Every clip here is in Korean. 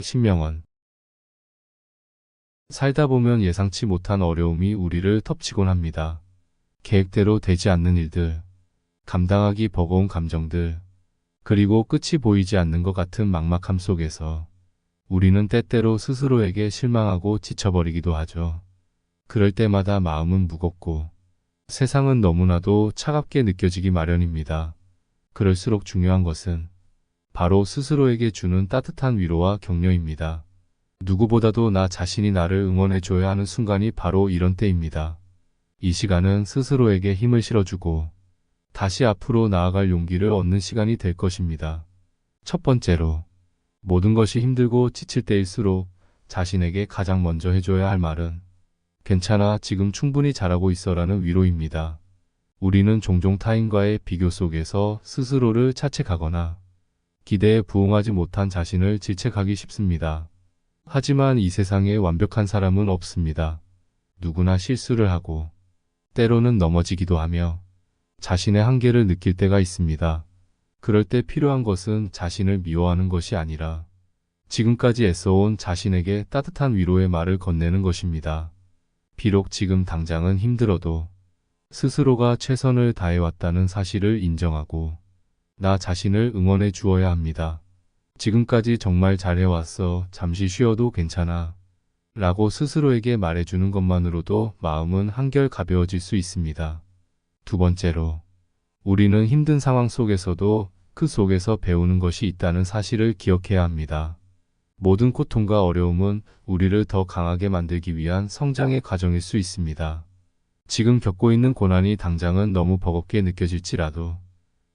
신명원. 살다 보면 예상치 못한 어려움이 우리를 덮치곤 합니다. 계획대로 되지 않는 일들, 감당하기 버거운 감정들, 그리고 끝이 보이지 않는 것 같은 막막함 속에서 우리는 때때로 스스로에게 실망하고 지쳐버리기도 하죠. 그럴 때마다 마음은 무겁고 세상은 너무나도 차갑게 느껴지기 마련입니다. 그럴수록 중요한 것은 바로 스스로에게 주는 따뜻한 위로와 격려입니다. 누구보다도 나 자신이 나를 응원해줘야 하는 순간이 바로 이런 때입니다. 이 시간은 스스로에게 힘을 실어주고 다시 앞으로 나아갈 용기를 얻는 시간이 될 것입니다. 첫 번째로, 모든 것이 힘들고 지칠 때일수록 자신에게 가장 먼저 해줘야 할 말은 괜찮아, 지금 충분히 잘하고 있어라는 위로입니다. 우리는 종종 타인과의 비교 속에서 스스로를 자책하거나 기대에 부응하지 못한 자신을 질책하기 쉽습니다. 하지만 이 세상에 완벽한 사람은 없습니다. 누구나 실수를 하고 때로는 넘어지기도 하며 자신의 한계를 느낄 때가 있습니다. 그럴 때 필요한 것은 자신을 미워하는 것이 아니라 지금까지 애써온 자신에게 따뜻한 위로의 말을 건네는 것입니다. 비록 지금 당장은 힘들어도 스스로가 최선을 다해왔다는 사실을 인정하고 나 자신을 응원해 주어야 합니다. 지금까지 정말 잘해왔어. 잠시 쉬어도 괜찮아. 라고 스스로에게 말해주는 것만으로도 마음은 한결 가벼워질 수 있습니다. 두 번째로, 우리는 힘든 상황 속에서도 그 속에서 배우는 것이 있다는 사실을 기억해야 합니다. 모든 고통과 어려움은 우리를 더 강하게 만들기 위한 성장의 과정일 수 있습니다. 지금 겪고 있는 고난이 당장은 너무 버겁게 느껴질지라도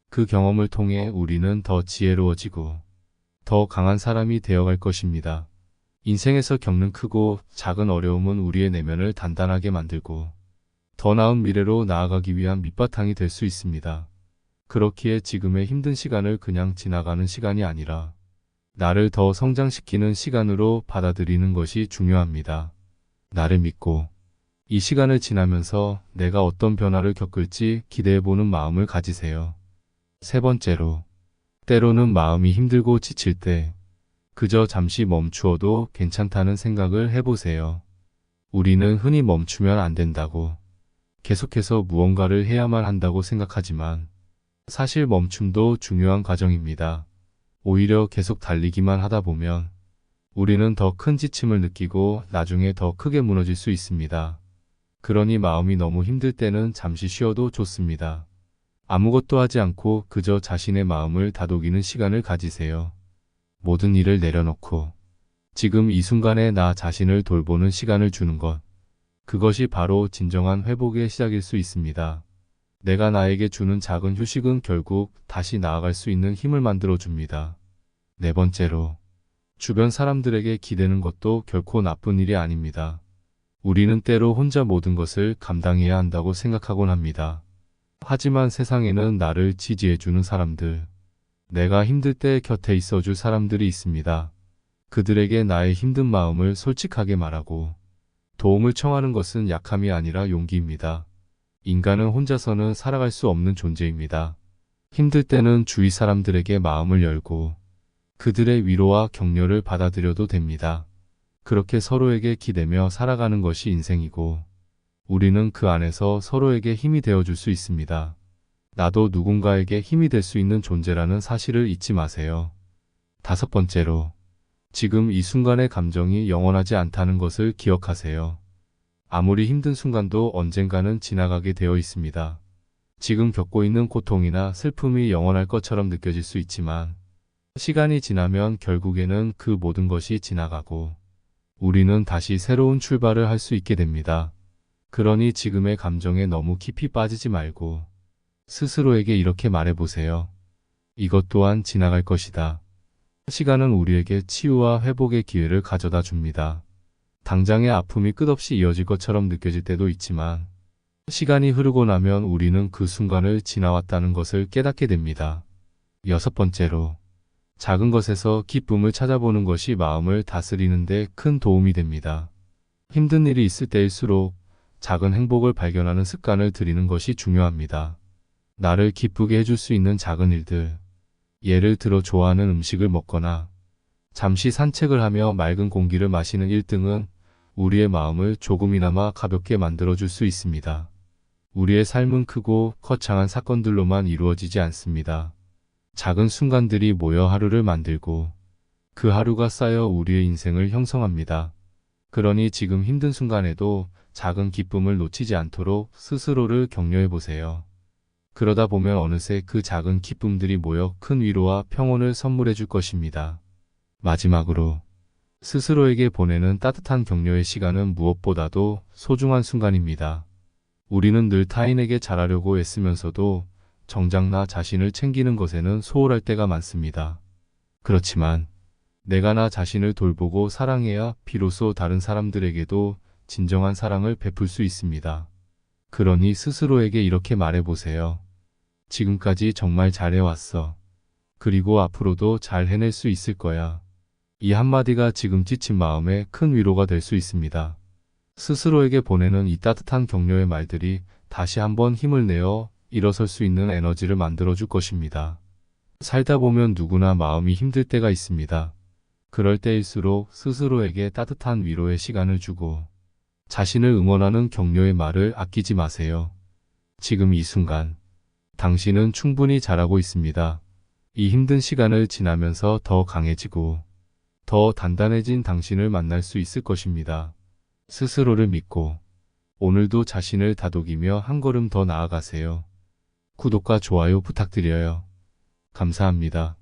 그 경험을 통해 우리는 더 지혜로워지고 더 강한 사람이 되어갈 것입니다. 인생에서 겪는 크고 작은 어려움은 우리의 내면을 단단하게 만들고 더 나은 미래로 나아가기 위한 밑바탕이 될 수 있습니다. 그렇기에 지금의 힘든 시간을 그냥 지나가는 시간이 아니라 나를 더 성장시키는 시간으로 받아들이는 것이 중요합니다. 나를 믿고 이 시간을 지나면서 내가 어떤 변화를 겪을지 기대해보는 마음을 가지세요. 세 번째로, 때로는 마음이 힘들고 지칠 때 그저 잠시 멈추어도 괜찮다는 생각을 해보세요. 우리는 흔히 멈추면 안 된다고, 계속해서 무언가를 해야만 한다고 생각하지만 사실 멈춤도 중요한 과정입니다. 오히려 계속 달리기만 하다 보면 우리는 더 큰 지침을 느끼고 나중에 더 크게 무너질 수 있습니다. 그러니 마음이 너무 힘들 때는 잠시 쉬어도 좋습니다. 아무것도 하지 않고 그저 자신의 마음을 다독이는 시간을 가지세요. 모든 일을 내려놓고 지금 이 순간에 나 자신을 돌보는 시간을 주는 것, 그것이 바로 진정한 회복의 시작일 수 있습니다. 내가 나에게 주는 작은 휴식은 결국 다시 나아갈 수 있는 힘을 만들어 줍니다. 네 번째로, 주변 사람들에게 기대는 것도 결코 나쁜 일이 아닙니다. 우리는 때로 혼자 모든 것을 감당해야 한다고 생각하곤 합니다. 하지만 세상에는 나를 지지해주는 사람들, 내가 힘들 때 곁에 있어줄 사람들이 있습니다. 그들에게 나의 힘든 마음을 솔직하게 말하고 도움을 청하는 것은 약함이 아니라 용기입니다. 인간은 혼자서는 살아갈 수 없는 존재입니다. 힘들 때는 주위 사람들에게 마음을 열고 그들의 위로와 격려를 받아들여도 됩니다. 그렇게 서로에게 기대며 살아가는 것이 인생이고 우리는 그 안에서 서로에게 힘이 되어줄 수 있습니다. 나도 누군가에게 힘이 될 수 있는 존재라는 사실을 잊지 마세요. 다섯 번째로, 지금 이 순간의 감정이 영원하지 않다는 것을 기억하세요. 아무리 힘든 순간도 언젠가는 지나가게 되어 있습니다. 지금 겪고 있는 고통이나 슬픔이 영원할 것처럼 느껴질 수 있지만 시간이 지나면 결국에는 그 모든 것이 지나가고 우리는 다시 새로운 출발을 할 수 있게 됩니다. 그러니 지금의 감정에 너무 깊이 빠지지 말고 스스로에게 이렇게 말해보세요. 이것 또한 지나갈 것이다. 시간은 우리에게 치유와 회복의 기회를 가져다 줍니다. 당장의 아픔이 끝없이 이어질 것처럼 느껴질 때도 있지만 시간이 흐르고 나면 우리는 그 순간을 지나왔다는 것을 깨닫게 됩니다. 여섯 번째로, 작은 것에서 기쁨을 찾아보는 것이 마음을 다스리는 데 큰 도움이 됩니다. 힘든 일이 있을 때일수록 작은 행복을 발견하는 습관을 들이는 것이 중요합니다. 나를 기쁘게 해줄 수 있는 작은 일들, 예를 들어 좋아하는 음식을 먹거나 잠시 산책을 하며 맑은 공기를 마시는 1등은 우리의 마음을 조금이나마 가볍게 만들어줄 수 있습니다. 우리의 삶은 크고 거창한 사건들로만 이루어지지 않습니다. 작은 순간들이 모여 하루를 만들고 그 하루가 쌓여 우리의 인생을 형성합니다. 그러니 지금 힘든 순간에도 작은 기쁨을 놓치지 않도록 스스로를 격려해 보세요. 그러다 보면 어느새 그 작은 기쁨들이 모여 큰 위로와 평온을 선물해 줄 것입니다. 마지막으로 스스로에게 보내는 따뜻한 격려의 시간은 무엇보다도 소중한 순간입니다. 우리는 늘 타인에게 잘하려고 애쓰면서도 정작 나 자신을 챙기는 것에는 소홀할 때가 많습니다. 그렇지만 내가 나 자신을 돌보고 사랑해야 비로소 다른 사람들에게도 진정한 사랑을 베풀 수 있습니다. 그러니 스스로에게 이렇게 말해보세요. 지금까지 정말 잘해왔어. 그리고 앞으로도 잘 해낼 수 있을 거야. 이 한마디가 지금 지친 마음에 큰 위로가 될 수 있습니다. 스스로에게 보내는 이 따뜻한 격려의 말들이 다시 한번 힘을 내어 일어설 수 있는 에너지를 만들어줄 것입니다. 살다 보면 누구나 마음이 힘들 때가 있습니다. 그럴 때일수록 스스로에게 따뜻한 위로의 시간을 주고 자신을 응원하는 격려의 말을 아끼지 마세요. 지금 이 순간 당신은 충분히 잘하고 있습니다. 이 힘든 시간을 지나면서 더 강해지고 더 단단해진 당신을 만날 수 있을 것입니다. 스스로를 믿고 오늘도 자신을 다독이며 한 걸음 더 나아가세요. 구독과 좋아요 부탁드려요. 감사합니다.